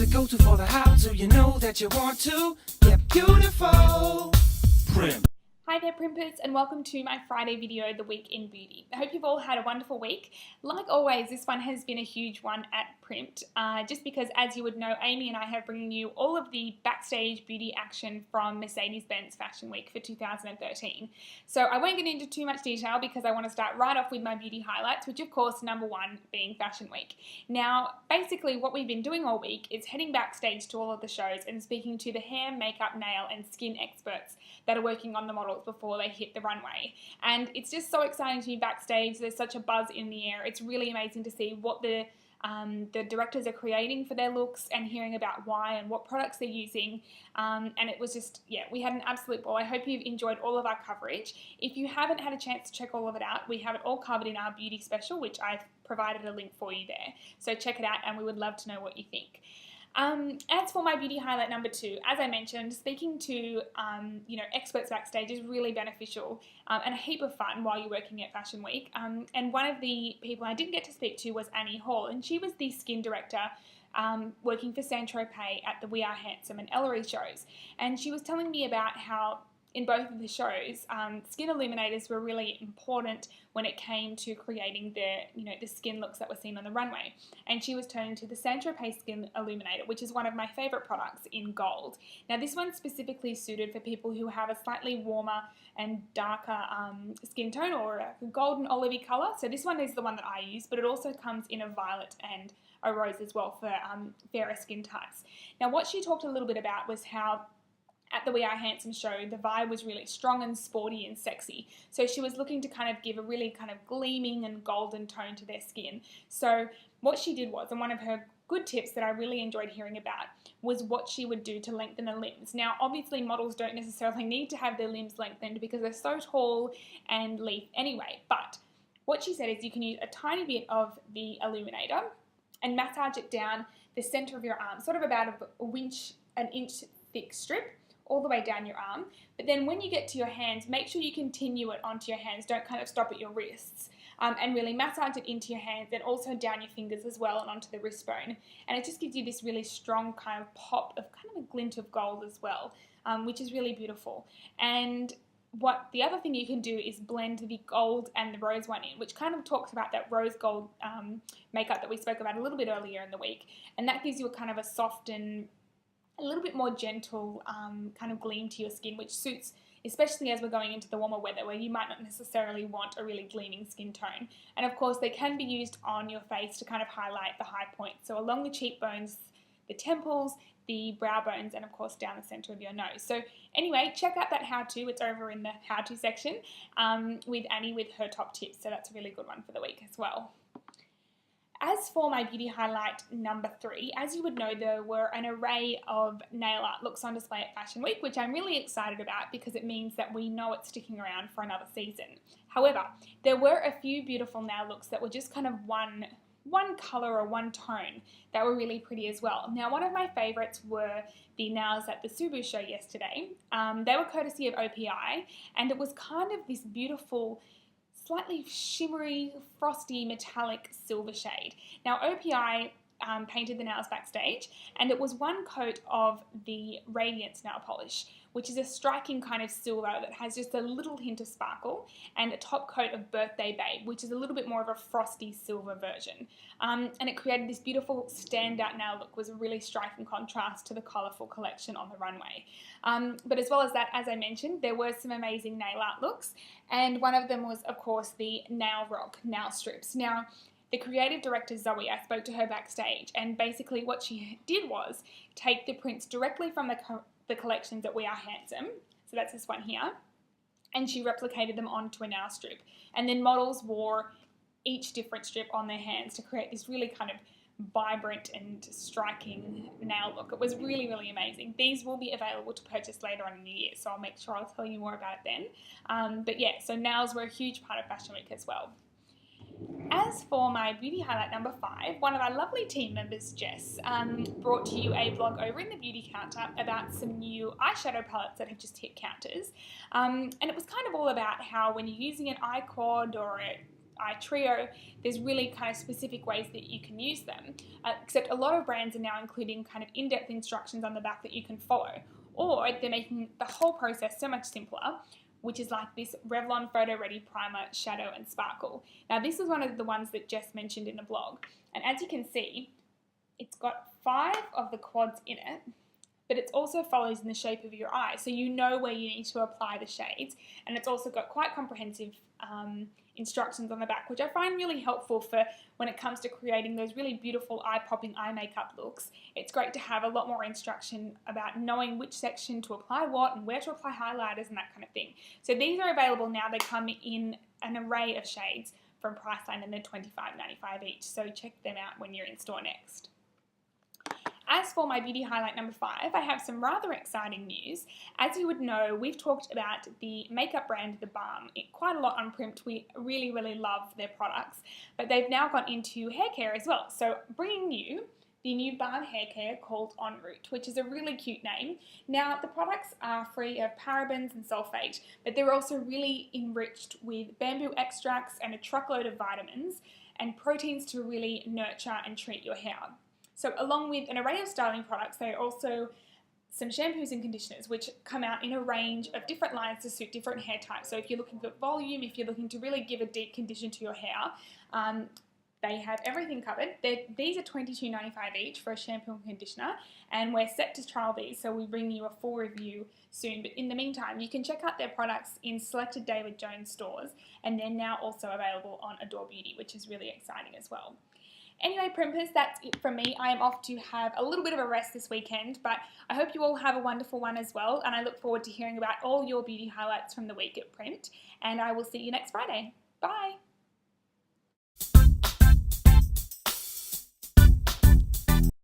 the go-to for the how-to. You know that you want to get beautiful. Prim. Hi there Primpers, and welcome to my Friday video, The Week in Beauty. I hope you've all had a wonderful week. Like always, this one has been a huge one at Primped, just because, as you would know, Amy and I have bringing you all of the backstage beauty action from Mercedes-Benz Fashion Week for 2013. So I won't get into too much detail because I want to start right off with my beauty highlights, which of course, number one being Fashion Week. Now, basically what we've been doing all week is heading backstage to all of the shows and speaking to the hair, makeup, nail and skin experts that are working on the models before they hit the runway. And it's just so exciting to be backstage. There's such a buzz in the air. It's really amazing to see what the directors are creating for their looks and hearing about why and what products they're using. And it was just, yeah, we had an absolute ball. I hope you've enjoyed all of our coverage. If you haven't had a chance to check all of it out, we have it all covered in our beauty special, which I've provided a link for you there. So check it out and we would love to know what you think. As for my beauty highlight number two, as I mentioned, speaking to experts backstage is really beneficial and a heap of fun while you're working at Fashion Week. And one of the people I didn't get to speak to was Annie Hall, and she was the skin director working for Saint-Tropez at the We Are Handsome and Ellery shows. And she was telling me about how in both of the shows, skin illuminators were really important when it came to creating the skin looks that were seen on the runway. And she was turning to the Saint-Tropez Skin Illuminator, which is one of my favourite products in gold. Now this one's specifically suited for people who have a slightly warmer and darker skin tone, or a golden olivey colour. So this one is the one that I use, but it also comes in a violet and a rose as well for fairer skin types. Now what she talked a little bit about was how at the We Are Handsome show, the vibe was really strong and sporty and sexy. So she was looking to kind of give a really kind of gleaming and golden tone to their skin. So what she did was, and one of her good tips that I really enjoyed hearing about, was what she would do to lengthen the limbs. Now, obviously models don't necessarily need to have their limbs lengthened because they're so tall and leaf anyway. But what she said is you can use a tiny bit of the illuminator and massage it down the center of your arm, sort of about an inch thick strip, all the way down your arm. But then when you get to your hands, make sure you continue it onto your hands. Don't kind of stop at your wrists, and really massage it into your hands and also down your fingers as well and onto the wrist bone. And it just gives you this really strong kind of pop of kind of a glint of gold as well, which is really beautiful. And what the other thing you can do is blend the gold and the rose one in, which kind of talks about that rose gold makeup that we spoke about a little bit earlier in the week. And that gives you a kind of a soft and a little bit more gentle kind of gleam to your skin, which suits, especially as we're going into the warmer weather where you might not necessarily want a really gleaming skin tone. And of course they can be used on your face to kind of highlight the high points. So along the cheekbones, the temples, the brow bones, and of course down the center of your nose. So anyway, check out that how-to. It's over in the how-to section with Annie with her top tips. So that's a really good one for the week as well. As for my beauty highlight number three, as you would know, there were an array of nail art looks on display at Fashion Week, which I'm really excited about because it means that we know it's sticking around for another season. However, there were a few beautiful nail looks that were just kind of one colour or one tone that were really pretty as well. Now, one of my favourites were the nails at the Suboo show yesterday. They were courtesy of OPI, and it was kind of this beautiful, slightly shimmery, frosty, metallic silver shade. Now, OPI painted the nails backstage, and it was one coat of the Radiance nail polish, which is a striking kind of silver that has just a little hint of sparkle, and a top coat of Birthday Babe, which is a little bit more of a frosty silver version. And it created this beautiful standout nail look, was a really striking contrast to the colourful collection on the runway. But as well as that, as I mentioned, there were some amazing nail art looks, and one of them was, of course, the Nail Rock nail strips. Now, the creative director, Zoe, I spoke to her backstage, and basically what she did was take the prints directly from the collections that We Are Handsome, so that's this one here, and she replicated them onto a nail strip. And then models wore each different strip on their hands to create this really kind of vibrant and striking nail look. It was really, really amazing. These will be available to purchase later on in the year, so I'll make sure I'll tell you more about it then. But yeah, so nails were a huge part of Fashion Week as well. As for my beauty highlight number 5, one of our lovely team members, Jess, brought to you a vlog over in the beauty counter about some new eyeshadow palettes that have just hit counters. And it was kind of all about how when you're using an eye quad or eye trio. There's really kind of specific ways that you can use them, except a lot of brands are now including kind of in-depth instructions on the back that you can follow, or they're making the whole process so much simpler, which is like this Revlon Photo Ready Primer, Shadow and Sparkle. Now this is one of the ones that Jess mentioned in the blog, and as you can see, it's got 5 of the quads in it, but it also follows in the shape of your eye, so you know where you need to apply the shades, and it's also got quite comprehensive instructions on the back, which I find really helpful for when it comes to creating those really beautiful eye-popping eye makeup looks. It's great to have a lot more instruction about knowing which section to apply what and where to apply highlighters and that kind of thing. So these are available now. They come in an array of shades from Priceline, and they're $25.95 each, so check them out when you're in store next. As for my beauty highlight number 5, I have some rather exciting news. As you would know, we've talked about the makeup brand The Balm quite a lot on Primped. We really, really love their products, but they've now gone into hair care as well. So bringing you the new Balm hair care called En Route, which is a really cute name. Now, the products are free of parabens and sulfate, but they're also really enriched with bamboo extracts and a truckload of vitamins and proteins to really nurture and treat your hair. So along with an array of styling products, there are also some shampoos and conditioners which come out in a range of different lines to suit different hair types. So if you're looking for volume, if you're looking to really give a deep condition to your hair, they have everything covered. These are $22.95 each for a shampoo and conditioner, and we're set to trial these, so we'll bring you a full review soon. But in the meantime, you can check out their products in selected David Jones stores, and they're now also available on Adore Beauty, which is really exciting as well. Anyway, Primpers, that's it from me. I am off to have a little bit of a rest this weekend, but I hope you all have a wonderful one as well, and I look forward to hearing about all your beauty highlights from the week at Primped, and I will see you next Friday. Bye!